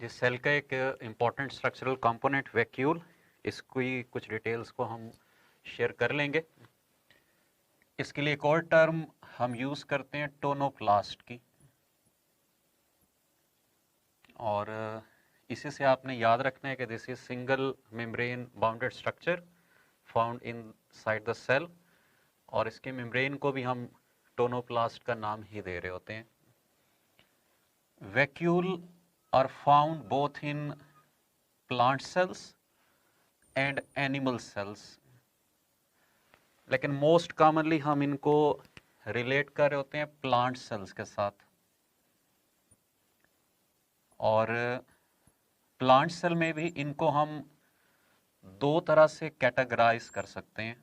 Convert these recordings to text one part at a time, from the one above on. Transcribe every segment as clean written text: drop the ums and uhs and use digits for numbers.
ये सेल का एक इम्पॉर्टेंट स्ट्रक्चरल कंपोनेंट वैक्यूल, इसकी कुछ डिटेल्स को हम शेयर कर लेंगे। इसके लिए एक और टर्म हम यूज़ करते हैं टोनोप्लास्ट की, और इसी से आपने याद रखना है कि this is single membrane bounded structure found inside the cell, और इसके मेम्ब्रेन को भी हम टोनोप्लास्ट का नाम ही दे रहे होते हैं। Vacuole are found both in plant cells and animal cells, लेकिन मोस्ट कॉमनली हम इनको रिलेट कर रहे होते हैं प्लांट सेल्स के साथ। और प्लांट सेल में भी इनको हम दो तरह से कैटेगराइज कर सकते हैं।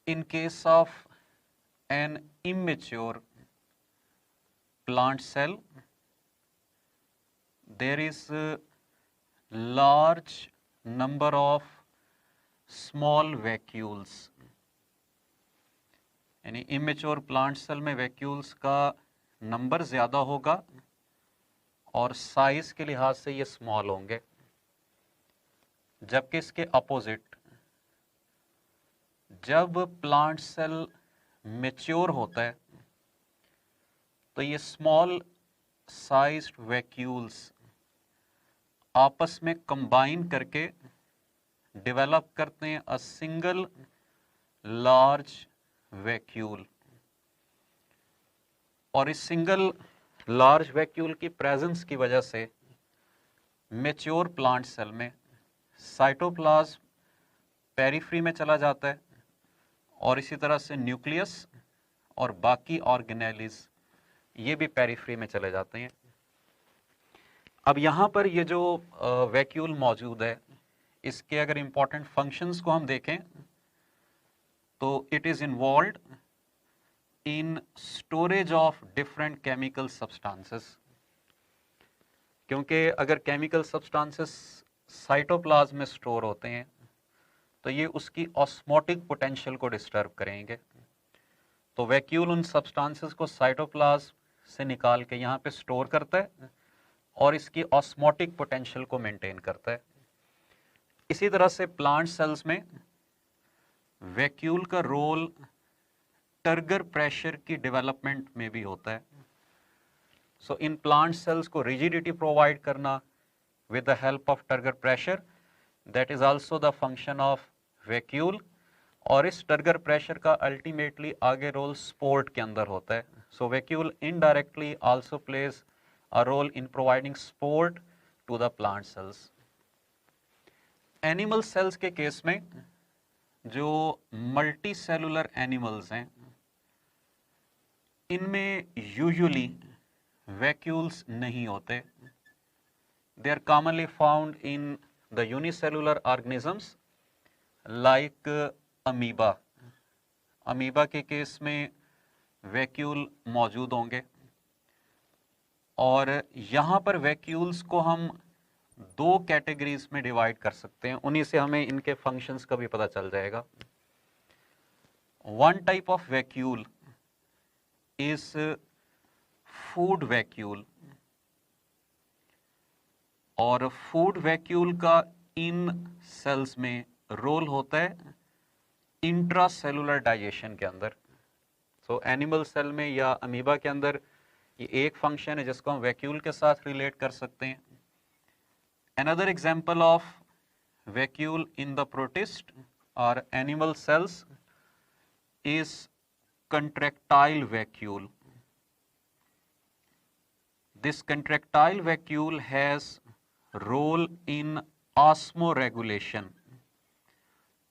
In case of an immature plant cell, there is a large number of small vacuoles, यानी immature plant cell में vacuoles का नंबर ज़्यादा होगा और साइज के लिहाज से ये स्मॉल होंगे, जबकि इसके अपोजिट जब प्लांट सेल मेच्योर होता है तो ये स्मॉल साइज्ड वैक्यूल्स आपस में कंबाइन करके डेवलप करते हैं अ सिंगल लार्ज वैक्यूल, और इस सिंगल लार्ज वैक्यूल की प्रेजेंस की वजह से मैच्योर प्लांट सेल में साइटोप्लाज्म पेरिफ्री में चला जाता है, और इसी तरह से न्यूक्लियस और बाकी ऑर्गेनेलिज ये भी पेरिफ्री में चले जाते हैं। अब यहाँ पर ये जो वैक्यूल मौजूद है, इसके अगर इम्पोर्टेंट फंक्शंस को हम देखें तो it is involved in storage of different chemical substances, क्योंकि अगर केमिकल सब्सटेंसेस साइटोप्लाज्म में स्टोर होते हैं तो ये उसकी ऑस्मोटिक पोटेंशियल को डिस्टर्ब करेंगे। तो वैक्यूल उन सब्सटेंसेस को साइटोप्लाज्म से निकाल के यहाँ पे स्टोर करता है और इसकी ऑस्मोटिक पोटेंशियल को मेंटेन करता है। इसी तरह से प्लांट सेल्स में वैक्यूल का रोल टर्गर प्रेशर की डेवलपमेंट में भी होता है। सो इन प्लांट सेल्स को रिजिडिटी प्रोवाइड करना with the help of turgor pressure, that is also the function of vacuole, और इस टर्गर प्रेशर का अल्टीमेटली आगे रोल स्पोर्ट के अंदर होता है। So vacuole indirectly also plays a role in providing support to the plant cells. Animal cells के case में जो मल्टी सेलुलर एनिमल्स हैं, इनमें यूजुअली वैक्यूल्स नहीं होते। They are commonly found in the unicellular organisms like amoeba. Amoeba के case में vacuole मौजूद होंगे, और यहाँ पर वैक्यूल्स को हम दो कैटेगरीज में डिवाइड कर सकते हैं, उन्हीं से हमें इनके फंक्शंस का भी पता चल जाएगा। One type of vacuole is food vacuole, और फूड वैक्यूल का इन सेल्स में रोल होता है इंट्रासेलुलर डाइजेशन के अंदर। सो एनिमल सेल में या अमीबा के अंदर ये एक फंक्शन है जिसको हम वैक्यूल के साथ रिलेट कर सकते हैं। Another example of vacuole in the protist और animal cells is contractile vacuole. This contractile vacuole has role in osmoregulation,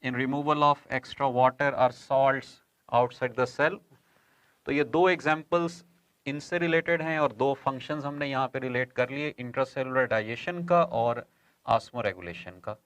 in removal of extra water or salts outside the cell. तो ये दो examples इनसे related हैं, और दो functions हमने यहाँ पे रिलेट कर लिए, इंट्रासेलुलर डाइजेशन का और ऑस्मो रेगुलेशन का।